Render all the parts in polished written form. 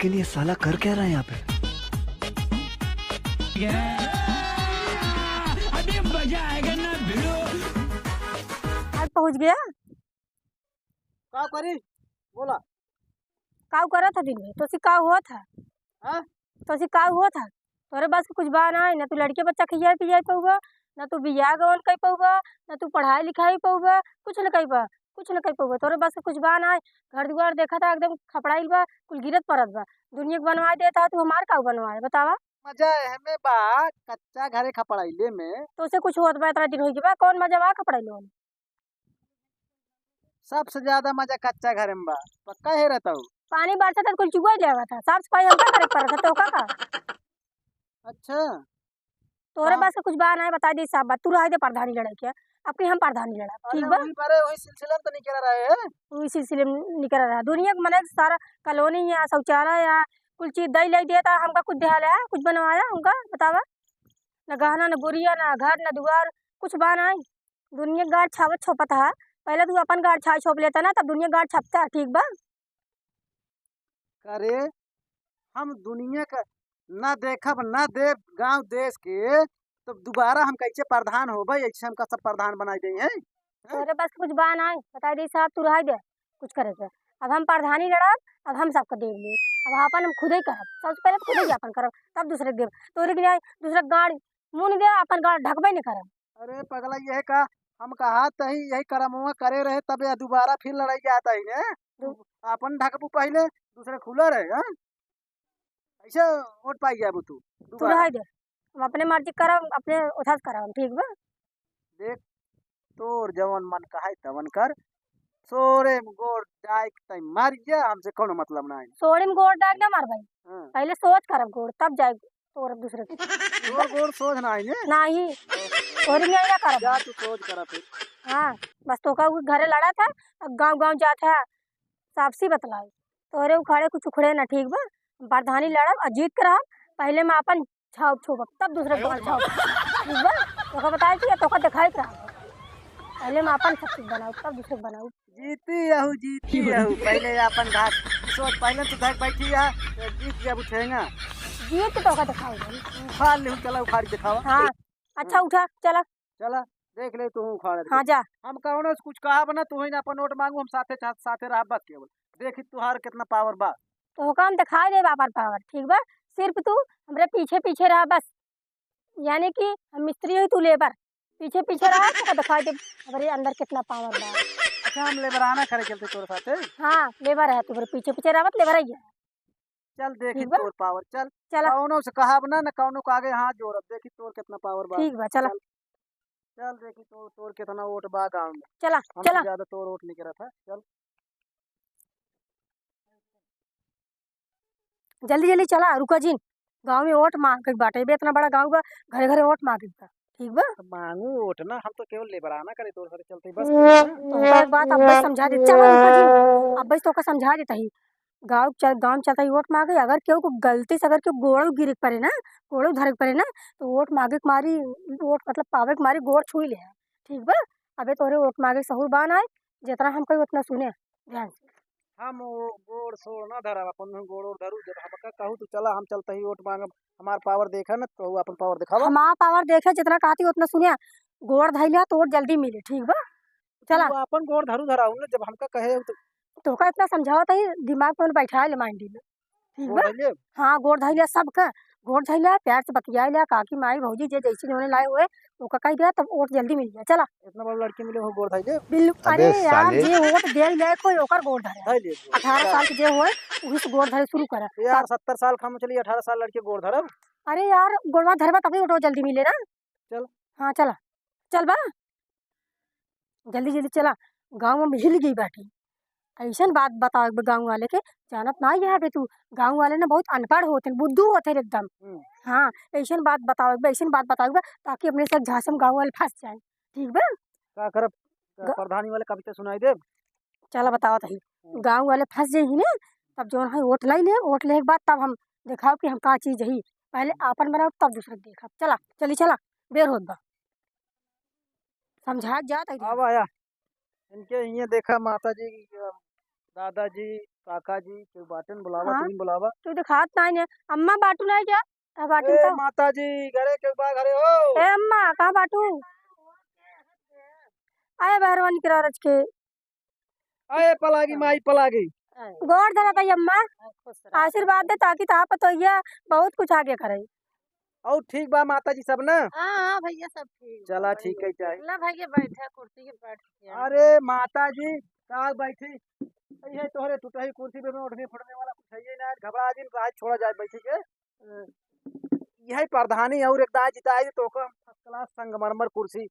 लेकिन ये साला कर क्या रहा है यहाँ पे? अभी मजा आएगा ना भिड़ो। आज पहुंच गया। का करी बोला। काऊ करा था दिन में तो सिका हुआ था। हाँ? तो सिका हुआ था तोरे बस कुछ बात ना ना तू लड़के बच्चा खिया पिया पाऊगा ना तू बियाह गवन कही पाऊगा ना तू पढ़ाई लिखाई पाऊगा कुछ न कही पा कुछ न कही पाऊगा तोरे बस कुछ बा ना। घर दुआर देखा था एकदम खपड़ाइल बा कुल गिरत पड़त बा दुनिया के बनवा देता तू हमार काऊ बनवाए बतावा। मजा हमें बा कच्चा घरे खपड़ाइले में। तो उसे कुछ होत बा इतना दिन हो गया बा कौन मजा बा खपड़ाइलो में। सबसे ज्यादा मजा कच्चा घरे में बा। पक्का है रहता हूँ। पानी बरसा था कुल चुगवा लेवा था साफ सफाई हमका करे पड़ा था तो का अच्छा तोरे हाँ। बस कुछ बा ना बता दी साहब तू रह दे प्रधानी लड़ाई के अपनी हम प्रधानी लड़ा ठीक बा। वही सिलसिला में तो नहीं कह रहे हैं। वही सिलसिले में निकल रहा है दुनिया के मने सारा कॉलोनी या शौचालय या कुल चीज दई लाई देता हमका कुछ देहाल है कुछ बनवाया हमका बतावा। न गहना न गुड़िया न घर न दुआर कुछ बा ना। दुनिया गाड़ छावत छोपत है पहले तू अपन गाड़ छाव छोप लेता ना तब दुनिया गाड़ छपता ठीक बा। अरे हम दुनिया का ना देखब ना देव गांव देश के तो दोबारा हम कैसे प्रधान हो भाई ऐसे हमका सब प्रधान बनाई गई है। तोरे बस कुछ बा ना बता दी साहब तू रह दे कुछ करे से अब हम प्रधानी लड़ब अब हम सबको देव ले अब अपन हम खुद ही करब सबसे पहले खुद ही अपन करब तब दूसरे देव तोरे के दूसरा गाड़ मुँह नहीं दे अपन गाड़ ढकबे नहीं करब। अरे पगला ये का हम कहा तही यही करमुआ करे रहे तब ये दोबारा फिर लड़ाई जाता ही ने अपन ढकबू पहले दूसरे खुला रहे हैं ऐसे वोट पाई गया तू तू रह दे हम अपने मर्जी करब अपने उठा करब ठीक बा। देख तोर जवन मन कहा तवन कर सोरे में गोड़ जाए तई मार जा हमसे कोनो मतलब ना है। सोड़ी में गोड़ डाल ना मार भाई हाँ। पहले सोच करब गोड़ तब जाए तोर दूसरे के तोर गोड़ सोच ना है ने नहीं सोड़ी में ना करब जा तू सोच कर फिर। हाँ बस तो का घरे लड़ा था अब गांव गांव जाता है साफसी बतलाई तोरे उखाड़े कुछ उखड़े ना ठीक बा प्रधानी लड़ब और जीत कर पहले मैं अपन छाप छोप तब दूसरे को छाप ठीक बा तो बताए कि तो दिखाई रहा पहले मैं अपन सब चीज बनाऊ तब दूसरे को बनाऊ। जीती रहू पहले अपन घाट सोच पहले तो घर बैठी है तो जीत जब उठेगा जीत तो का दिखाई उखाड़ ले चला उखाड़ दिखावा। हाँ अच्छा उठा चला चला देख ले तू उखाड़ हाँ जा हम कौनो से कुछ कहा बना तू ही ना अपन नोट मांगू हम साथे साथे रह बस केवल देखी तुहार कितना पावर बा तो काम दिखाई दे बापर पावर ठीक बा सिर्फ तू हमरे पीछे पीछे रहा बस यानी कि हम मिस्त्री हो तू लेबर पीछे पीछे रहा तो दिखाई दे हमारे अंदर कितना पावर बा। अच्छा हम लेबराना करे चलते तोर साथे। हाँ लेबर है तू पीछे पीछे रहा लेबर ही है। चल देखी ठीक बा? तोर पावर चल चला कौनो से कहा बना न कौनो को आगे हाथ जोड़ब देखी तोर कितना पावर बा। ठीक बा चला चल देखी तोर कितना वोट बा गांव में। चला हमसे चला ज्यादा तोर वोट नहीं करा था चल जल्दी जल्दी चला रुका जी गांव में वोट मांग के बाटे बे इतना बड़ा गांव बा घरे घरे वोट मांग बा ठीक बा। मांगू वोट ना हम तो केवल लेबराना करे तोर साथे चलते बस तो एक बात अब बस समझा दे चला रुका जी अब बस तो का समझा देता ही गांव चलता ही वोट मांगे अगर केहू को गलती से अगर केहू गोड़ गिर पड़े ना गोड़ धरे पड़े ना तो वोट मांगे के मारी वोट मतलब पावे के मारी गोड़ छुई ले ठीक बा। अबे तोरे वोट मांगे सहूर बान आए जितना हम कही उतना सुने ध्यान से। हम वो गोड़ सोड़ ना धरा अपन गोड़ ओड़ धरू जब हम कहू तो चला हम चलते ही वोट मांगब हमार पावर देखा ना तो अपन पावर दिखावा। हमारा पावर देखे जितना कहती उतना सुनिया गोड़ धैलिया तो वोट जल्दी मिले ठीक बा। चला तू अपन गोड़ धरू धराऊ ना जब हमका कहे तो का इतना समझाओ तो दिमाग में बैठा ले माइंड में ठीक गोड़ बा। धइले हाँ गोड़ धैलिया सबका गोड़ धैलिया प्यार से बतिया लिया काकी माई भौजी जे जैसे होने लाए हुए ओका कह दिया तब वोट जल्दी मिल गया। चला इतना बड़ा लड़की मिले हो गोड़ धइले बिल्कुल अरे यार जे वोट दे ले कोई ओकर गोड़ धरे धइले 18 साल के जे होए वही से गोड़ धरे शुरू करे यार 70 साल हम चली 18 साल लड़के गोड़ धरब। अरे यार गोड़वा धरबा तभी वोट जल्दी मिले ना। चल हाँ चला चल बा जल्दी जल्दी चला गाँव में हिल गई बाटी ऐसा बात बताओ गाँव वाले के जानत ना है बे तू गाँव वाले ना बहुत अनपढ़ होते बुद्धू होते एकदम। हाँ ऐसा बात बताओ ऐसा बात बताओ ताकि अपने से झांसम गाँव वाले फंस जाए ठीक बा। का करब प्रधानी वाले कविता सुनाई दे चला बताओ तही गाँव वाले फंस जाही ने तब जो है वोट लाई ले वोट ले के बाद तब हम दिखाओ कि हम का चीज है पहले आपन बनाओ तब दूसरे देखा चला चली चला बेर होत बा समझा जात अब आया इनके ये देखा माता जी दादाजी काका जी के बाटन बुलावा, हाँ तुम बुलावा। तू दिखात नहीं है अम्मा बाटू नहीं जा बाटू ए तो माता जी घरे के बा घरे हो। ए अम्मा कहाँ बाटू आए बहरवानी करा रच के अरे पलागी माई पलागी। गोड़ धरा तई अम्मा आशीर्वाद दे ताकि ता पतोहिया बहुत कुछ आगे करे। और ठीक बा माता जी सब ना। हाँ हाँ भैया सब ठीक चला ठीक है चाहे। ला भैया बैठा कुर्सी पे बैठ के अरे माता जी का बैठी ये तोहरे टूटही कुर्सी पे में उठने फुटने वाला कुछ है ही ना, घबरा दिन राज छोड़ा जाए बैठी के। यही प्रधानी और एक दाई जिताई तो का फर्स्ट क्लास संगमरमर कुर्सी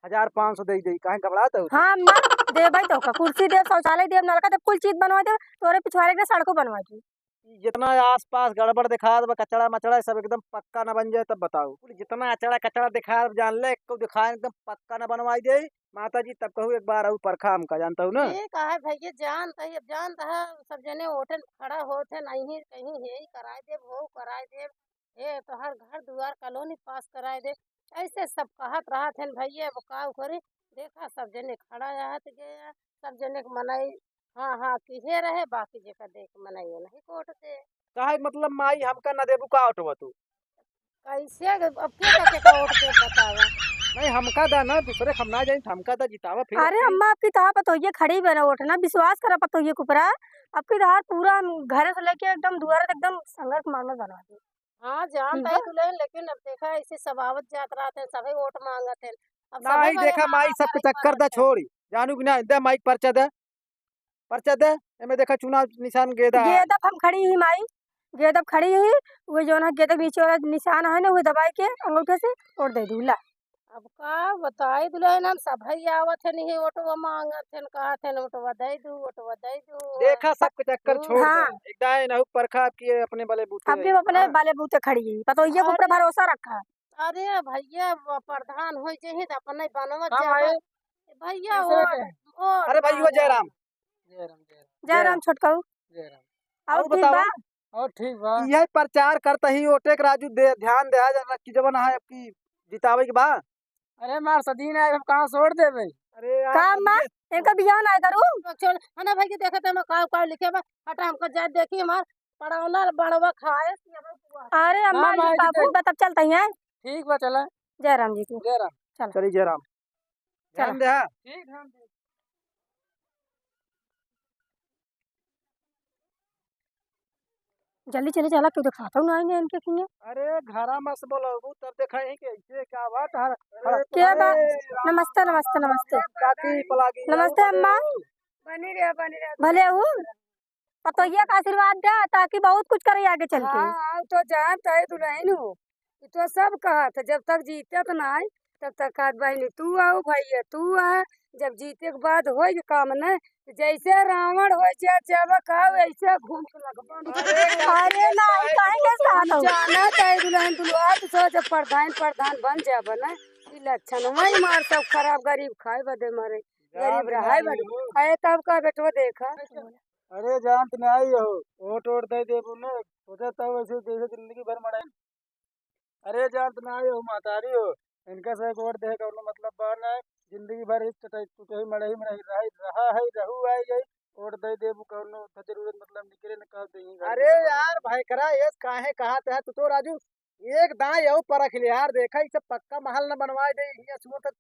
1500 दे दे काहे घबराता हो। हाँ अम्मा दे भाई तो का कुर्सी दे शौचालय दे नलका दे कुल चीज बनवा दे तोरे पिछवाड़े के सड़कों बनवा दी। जितना आसपास गड़बड़ दिखा दे कचड़ा मचड़ा सब एकदम पक्का न बन जाए तब बताओ। जितना अचड़ा कचड़ा दिखा जान ले को दिखा एकदम पक्का न बनवाई दे माता जी तब कहूँ एक बार और परखा हमका जानता हूँ ना। ठीक है भैया जानता है अब जानता है सब जने होटल खड़ा होते नहीं कहीं है कराए दे वो कराए दे ये तो हर घर द्वार कॉलोनी पास कराए दे ऐसे सब कहत रहा थे भैया वो का करे देखा सब जने खड़ा रहत गया सब जने के मनाई हाँ हाँ किहे रहे बाकी जेकर देख मनाई नहीं कोट से काहे मतलब माई हमका न देबू का उठवा तू। कैसे अब के कोट के बतावा नहीं हमका दा ना दूसरे हम ना जाए हमका दा जितावा फिर। अरे अम्मा आपकी तहा पतोहिया खड़ी बना उठना विश्वास करा पतोहिया कुपरा आपकी तहा पूरा घर से लेके एकदम दुआर तक एकदम संघर्ष मारना बना दी। हाँ जानता है दुल्हन लेकिन अब देखा ऐसे सबावत जात रहा थे सभी वोट मांगत है अब सभी नहीं बड़े देखा माई सब के चक्कर दा छोड़ी जानू कि ना दे माइक पर्चा दे एमे देखा चुनाव निशान गेदा है। गेदप हम खड़ी ही माई गेदप खड़ी ही वो जो ना गेदप नीचे वाला निशान है ना वो दबाई के अंगूठे से तोड़ दे दूला। अब का बताई दुल्हन हम सभी आवत है नहीं वोटवा मांगत है कहा थे वोटवा दे दू देखा सब के चक्कर छोड़ हाँ। दे एक दाए नहु परखा किए अपने बले बूते अब भी अपने बाले बूते खड़ी है पतोहिया के ऊपर भरोसा रखा। अरे भैया प्रधान हो जाए तो अपन बनवत हाँ जाए भाई। भैया अरे भाई वो जयराम जयराम छोटकाऊ और और ठीक बतावा। बा और ठीक बा यह प्रचार करता ही ओटे के राजू दे ध्यान दे जरा की जवन है आपकी जितावे के बा। अरे मार सदीन है हम कहां छोड़ दे भाई। अरे यार काम बा इनका बियाह ना करूं छोड़ है ना भाई देखा तो का लिखे बा हटा हमको जाए देखी हमार पड़ौना बड़वा खाए अरे अम्मा जी बाबू बा तब चलते हैं। ठीक बा चला जयराम जी की जयराम चल चली जयराम ध्यान दे हाँ। ठीक ध्यान दे। जल्दी चले चला क्यों दिखाता हूँ ना इनके किए। अरे घरा मत बोलो तब देखा है कि ऐसे क्या बात है। क्या बात नमस्ते नमस्ते नमस्ते काकी पलागी नमस्ते अम्मा बनी रहे भले हूँ पतोहिया का आशीर्वाद दे ताकि बहुत कुछ करे आगे चल के। हाँ तो जानता है दुल्हन हो तो सब कहा था जब तक जीते तो ना तब तक कहत बहनी तू आओ भैया तू आ जब जीते के बाद हो काम न जैसे रावण हो जब कहा वैसे घूम के लगभग अरे नहीं काहे के साथ हो जाना चाहिए दुल्हन दुल्हा तो सोच प्रधान बन जाब न इलेक्शन में मार सब खराब गरीब खाए बदे मरे गरीब रहा बड़े तब का बेटो देखा। अरे जानत नहीं हो वोट दे देबू ने सोचा तब वैसे जैसे जिंदगी भर मरे। अरे जानत नहीं हो मातारी हो इनका से वोट दे का मतलब बन है जिंदगी भर इस टूटे मड़ही में रहा है रहू आई गई वोट दे देबू कौनो जरूरत मतलब निकले न कह देही। अरे यार भाई करा ये काहे कहत है तू तो राजू एक दाई और परख ले यार देखा इसे पक्का महल न बनवाए दे ये सुनो तक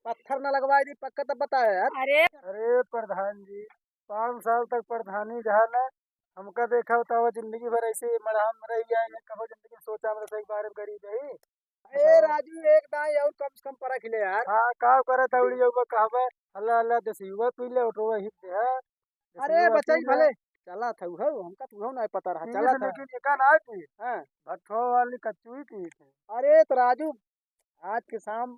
पत्थर न लगवाए दी पक्का तब बता यार। अरे प्रधान जी 5 साल तक प्रधानी रहा न हमका देखा होता हुआ जिंदगी भर ऐसे मड़हाम रह जाएंगे कभी जिंदगी में सोचा मेरे एक बार गरीब रही। ए राजू एक दाई और कम से कम परख ले यार। हाँ का करे तौड़ी होगा कहबे अल्लाह अल्लाह देसीवा पी ले उठो हित दे है। अरे बच्चा भले चला था हो हमका तू नहीं पता रहा चला था लेकिन एका ना पी हां भट्ठो वाली कच्चुई पी थी। अरे तो राजू आज के शाम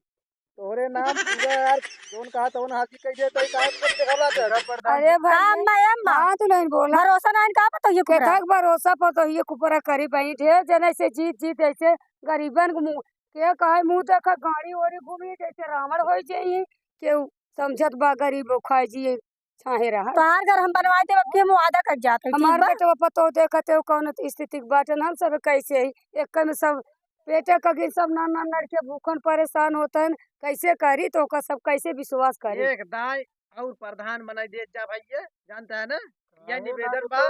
तोरे नाम पूरा यार जोन कहा तो हाथी कह दे तो काहे को दिखाला था। अरे अम्मा अम्मा तू नहीं बोला भरोसा ना इनका पतोहिया के कुपरा तक भरोसा पतोहिया कुपरा करी बही ढेर जने से जीत ऐसे गरीबन के मुंह के कहे मुंह देखा गाड़ी ओरी घूमी जैसे रावण हो जाइए केहू समझत बा गरीब खाए जी छाहे रहा तोहार घर हम बनवाए थे अब हम वादा कर जाते हमार बेटे पतो देखते हो कौन स्थिति बाटन हम सब कैसे एक में सब पेटे कगिन सब ना लड़के भूखन परेशान होते हैं कैसे करी तो का सब कैसे विश्वास करी। एक दाई और प्रधान बनाई दे जा भैया जानता है ना ये निवेदन बा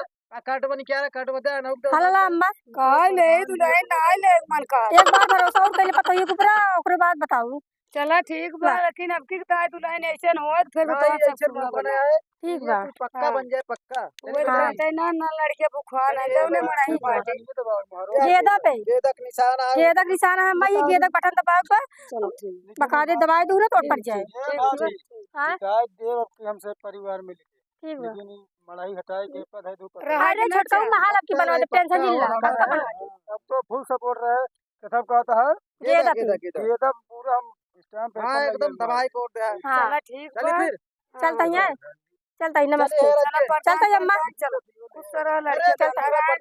काट बन क्या काट बता ना हला अम्मा काय ले दुल्हन ना ले मन का एक बार भरोसा और कइले पतोई के ऊपर ओकरे बाद बताऊ। चला ठीक बा लेकिन अब की ताय दुल्हन ऐसे न होत फिर नहीं बताओ ऐसे मौका नहीं आए ठीक ये बा तू पक्का बन जाए पक्का वो कहते ना ना लड़के भूखा ना जौने मराही बाटे गेदा पे गेदक निशान है गेदक निशान है अम्मा, ये गेदक बटन दबाओ पे चलो ठीक बका दे दबाए दूं ना तो पड़ जाए। हाँ शिकायत देव अब की हमसे परिवार मिली ठीक बा। लेकिन मड़ाई हटाए के पद है दो पद रहा अरे छोटका महाल अब की बनवा दे, टेंशन नहीं ला पक्का बनवा दे। अब तो फुल सपोर्ट रहे कि सब कहता है गेदा पे गेदक पूरा हम स्टैम्प पे हां एकदम दवाई कोड दे हाँ चला ठीक चलिए बा फिर चलता ही है, चलता ही नमस्ते। चलता ही अम्मा, चलो उस तरह लड़के चलता रहा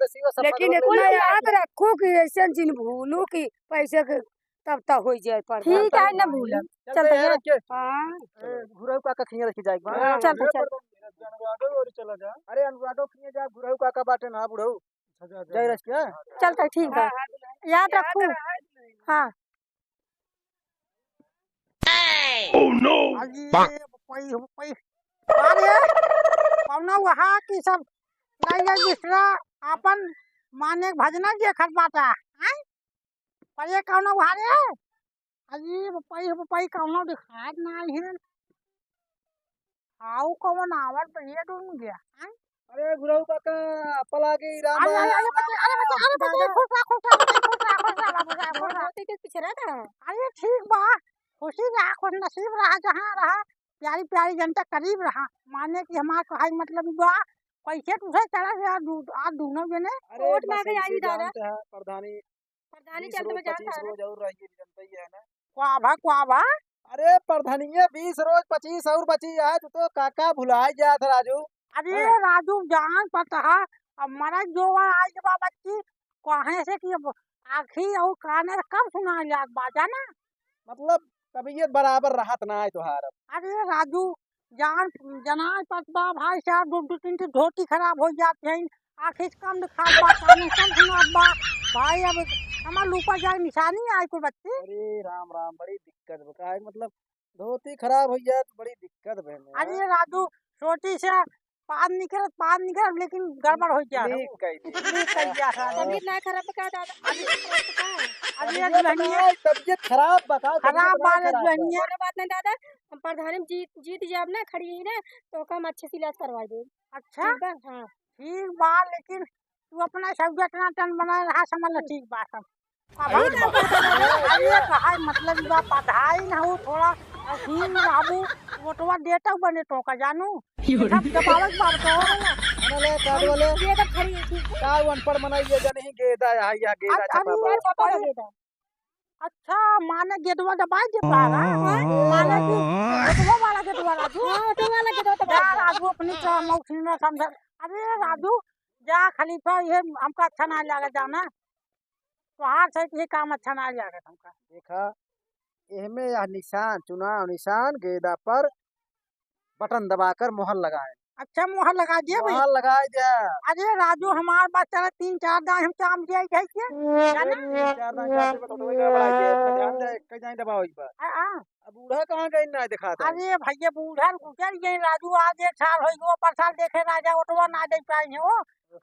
लेकिन इतना याद रखो कि ऐसे जिन भूलू कि पैसे के तब तक हो जाए पर ठीक है ना भूल चलता ही है। हां घुराऊ का खिया रखी जाए चल चल और चला जा अरे अनुरागो खिया जा घुराऊ का बाटे ना बुढ़ऊ जय रस क्या चलता है, ठीक है याद रखू। हाँ कौनो वहाँ की सब नहीं दूसरा अपन माने भजना जे खरबाता हैं पर ये कौनो वहाँ रे अजी पई कौनो दिखात ना है आओ कौन आवत बढ़िया डूब गया हैं अरे गुरु काका पलागी राम अरे खुश के पीछे रहता है। अरे ठीक बा खुशी रहा खुश नसीब रहा जहाँ रहा प्यारी प्यारी जनता करीब रहा माने कि हमार कहाई मतलब बा पैसे तुझे चला गया आज दोनों जने वोट मांगे आई दादा प्रधानी प्रधानी चलते में जाता है रोज और रही जनता ही है ना क्वाभा अरे प्रधानीय 20 रोज 25 और बची है तो काका भुलाए गया था राजू अरे राजू जान पता है अब मरा जो आज के बाद बच्ची कहे से कि आखी और काने कब सुना याद बाजा ना मतलब तबीयत बराबर राहत ना है तुहार अरे राजू जान जनाज पतबा भाई साहब दो तीन धोती खराब हो जाते हैं आखिर कम दिखा बा काने कम सुना बा भाई अब हमार लूपा जाए निशानी आई कोई बच्ची अरे राम राम बड़ी दिक्कत बका है मतलब धोती खराब हो जाए तो बड़ी दिक्कत है अरे राजू छोटी से पान निकल लेकिन गड़बड़ हो गया तबीयत ना खराब का दादा अरे दुल्हनिया तबीयत खराब बता खराब बात दुल्हनिया कोई बात नहीं दादा, हम प्रधानी में जीत जाब ना खड़ी है ना तो हम अच्छे से इलाज करवा दे। अच्छा ठीक बा हाँ ठीक बा लेकिन तू अपना सब इतना टन बना रहा समझ लो ठीक बात सब मतलब बा पढ़ाई ना हो थोड़ा असीम बाबू वोटवा देता बने तो का जानू सब दबावत बात तो वाले कार्ड वाले ये तो खड़ी है ठीक है। का अनपढ़ मनाइए जा नहीं गेदा या गेदा छपा यार छापा लगे था। अच्छा माने गेटवा दबाई दे पागा माने कि गेटवा वाला गेटवा राजू हाँ ऑटो वाला के तो जा राजू अपनी तो मौसी ना समझ अरे राजू जा खलीफा ये हमका अच्छा ना लगा जाना तोहार से ये काम अच्छा ना लगा हमका देखा एहमे यह निशान चुनाव निशान गेदा पर बटन दबाकर मोहर लगाए अच्छा मुहर लगा दिए भाई मोहर लगाए जा अरे राजू हमार बात चला 3-4 दाई हम काम दिए जाए के जाना चार ना चार पे तो गड़बड़ाई है ध्यान दे कहीं जाए दबाओ इस बार अब बूढ़ा कहां गई ना दिखाता अरे भैया बूढ़ा गुजर गए राजू आज 1 साल हो गयो पर साल देखे राजा ऑटोवा ना दे पाए हैं वो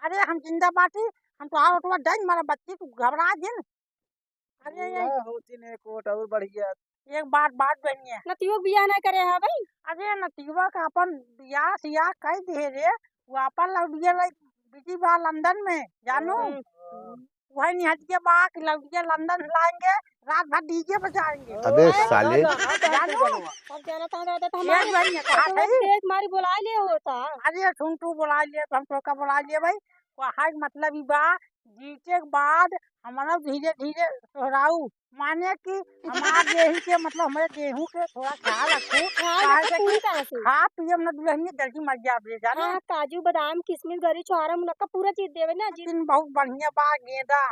अरे हम जिंदा बाटी हम तो आ ऑटोवा दे मारा बच्ची तू घबरा जिन अरे ये होती ने कोट और बढ़िया एक बात बनी है नतियो बियाह ना करे है भाई। अरे नतीवा का अपन बियाह सियाह कह दे रे वो अपन लौटिया बिजी बा लंदन में जानू वही निहटिया बा कि लौटिया लंदन लाएंगे रात भर डीजे बजाएंगे अबे साले जानू अब जाना था दादा तो ये हमारे भाई ने कहा सही देख मारी बुला ले होता। अरे सुन तू बुला लिए तो हम तो का बुला लिए भाई वहाँ मतलब बा जीते के बाद हमारा धीरे धीरे सोहराऊ माने कि हमार गेहूं के मतलब हमारे गेहूं के थोड़ा ख्याल रखो पूरी तरह से खा पिए न दुल्हनिया जल्दी मर जाए जाना हाँ काजू बादाम किशमिश गरी छोहारा मुनक्का पूरा चीज देवे ना जी। लेकिन बहुत बढ़िया बा गेंदा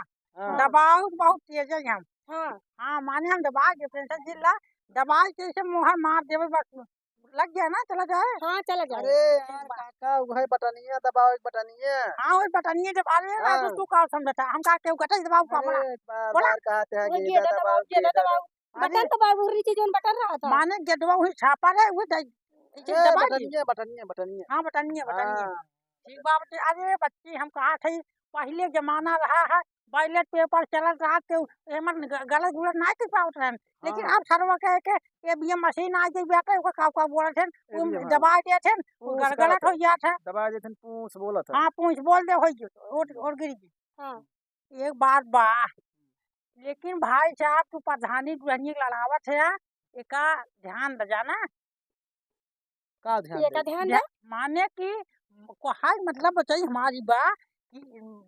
दबाव बहुत तेज है हम हाँ हाँ माने हम दबा के टेंशन जिला दबा के से मुहर मार देवे बस लग गया ना चला जाए हाँ चला जाए। अरे यार काका वही बटनिया दबाओ एक बटनिया हाँ वही बटनिए जब अरे राजू तू का समझता हम का केहू कटे दबाव का बड़ा बार कहते हैं वो गेदा गेदा दबाओ दबाओ बटन दबाओ रीति जोन बटन रहा था। माने गेटवा वही छापा रहे वो दबा दी बटनिया बटनिया बटनिया हाँ बटनिए हाँ ठीक बात। अरे बच्ची हम कहा थे पहले जमाना रहा है बैलेट पेपर चलत रहा तो एमन गलत गुलत नहीं कर पावत रहन लेकिन हाँ। अब सरवा कह के ईवीएम मशीन आ गई बेटा ओका का बोले थे EVM, हाँ। दबा दिए थे पूछ गलत करत हो गया था। दबा देते पूछ बोला था। हाँ पूछ बोल दे हो गयो और गिर गई। हाँ एक बात बा लेकिन भाई साहब तू प्रधानी दुल्हनी लड़ावत है एका ध्यान दे जाना का ध्यान ये का दे ध्यान दे माने कि हाय मतलब बताई हमारी बा कि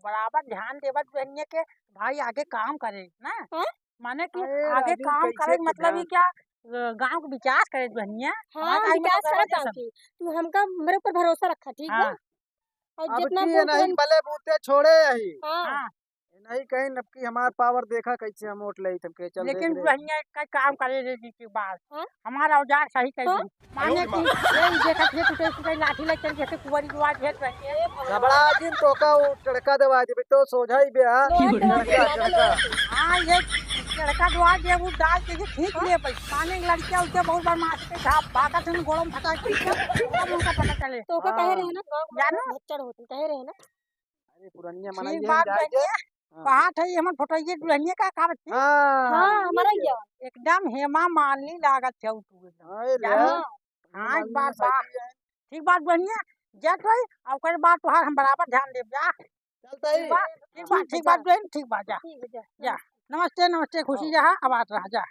बराबर ध्यान देवत दुल्हनिया के भाई आगे काम करे ना हाँ? माने कि अरे आगे राजू, काम कैसे करे के मतलब ही ध्यान? क्या गांव के विकास करे दुल्हनिया हाँ हमारे विकास टाइम में करत तो गाँव की तू हमका मेरे ऊपर भरोसा रखा ठीक बा हाँ और अब जितना की बोल नहीं तुरंत भले बूते छोड़े यही हाँ हाँ नहीं कहीं नबकी हमार पावर देखा कैसे हम वोट ले के चल लेकिन देख रे। दुल्हनिया का काम करे रे जी के बाद हाँ? हमारा औजार सही कर हाँ? दी माने कि ये देखा थे टूटे टूटे लाठी ले चल जैसे कुंवारी दुआर भेज रही घबरा दिन तो का वो टड़का दवा दे तो सोझा ही बे हां टड़का हाँ ये लड़का दुआर जे वो डाल के जे खींच लिए पैसा माने लड़कियां उसके बहुत बार मार के था भागा से गोड़म फटा के तब उनका पता चले तो का कहे रहे ना गाँव जानो? भच्चड़ होती कहे रहे ना अरे पुरानिया मना ठीक ये बात जाए बनिए कहा था ये हमर फोटोइए दुल्हनिया का का बच्ची हां हाँ हमारा क्या एकदम हेमा मालिनी लागत है तू एकदम हां ले जानो? हाँ एक बात बा ठीक बात बनिए जट रही अब कर बात तुहार हम बराबर ध्यान देब जा चलता ही ठीक बात बहन ठीक बात जा ठीक है जा जा नमस्ते नमस्ते खुशी जा अब आत रहा जा